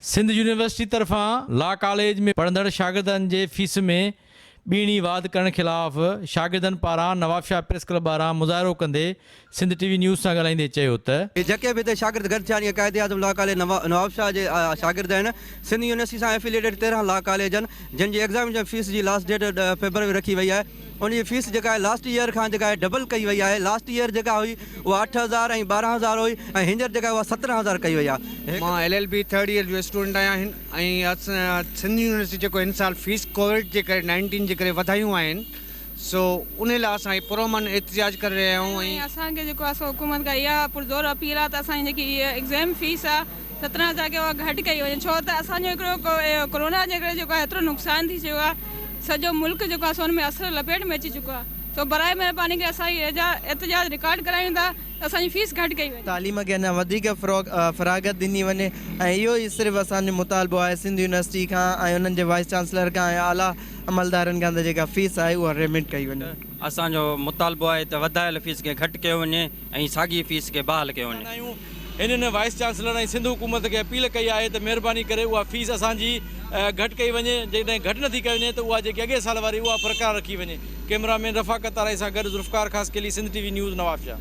Sindh university तरफ़ां law college में पढ़ंदड़ शागिर्दनि जे फीस में ॿीणी वाध करण ख़िलाफ़ शागिर्दनि पारां नवाब शाह प्रेस क्लब पारां मुज़ाहिरो कंदे सिंध टीवी न्यूज़ सां ॻाल्हाईंदे चयो त जेके भी शागिर्द गॾु थिया आहिनि क़ाइदे आज़म लॉ कॉलेज नवाब शाह जे शागिर्द आहिनि सिंध यूनिवर्सिटी सां एफिलिएटेड 13 लॉ कॉलेज आहिनि जिन जी एग्ज़ाम फीस जी लास्ट डेट फेबरवरी रखी वई आहे। उन जी फीस जेका आहे लास्ट ईयर खां जेका आहे डबल कई वई आहे। लास्ट ईयर जेका हुई उहा 8,000 ऐं 12,000 हुई ऐं हींअर जेका उहा 17,000 कई वई आहे। मां LLB 3rd ईयर जो स्टूडेंट आहियां ऐं असां सिंध यूनिवर्सिटी जेको हिन साल फीस कोविड जे करे 19 जे करे वधायूं आहिनि सो उन लाइ असां पुरअमन एहतिजाज करे रहिया आहियूं ऐं असांखे जेको आहे हुकूमत खां इहा पुरज़ोर अपील आहे त असांजी जेकी एग्ज़ाम फीस आहे 17,000 खे उहा घटि कई वञे, छो त असांजो हिकिड़ो कोरोना जे करे जेको आहे एतिरो नुक़सानु थी चुको आहे, सॼो मुल्क जेको आहे उन में असर लपेट में अची चुको आहे। तो बराए महिरबानी करे असां एहतिजाज रिकॉर्ड करायूं था असांजी फीस घटि कई वञे, तालीम खे अञा वधीक फ़रागत ॾिनी वञे ऐं इहो ई सिर्फ़ु असांजो मुतालबो आहे सिंध यूनिवर्सिटी खां ऐं उन्हनि जे वाइस चांसलर खां ऐं आला अमलदारनि खां त जेका फीस आहे उहा रेमिट कई वञे। असांजो मुतालबो आहे त वधायल फीस खे घटि कयो वञे ऐं साॻी फीस खे बहाल कयो वञे। हिननि वाइस चांसलर ऐं सिंध हुकूमत खे अपील कई आहे त महिरबानी करे उहा फीस असांजी घटि कई वञे, जेकॾहिं घटि नथी कई वञे त उहा जेकी अॻे साल वारी उहा बरक़रार रखी वञे। कैमरामैन रफ़ाकत ताराई सां गॾु ज़ुल्फ़कार ख़ासि के लिए सिंध टीवी न्यूज़ नवाब शाह।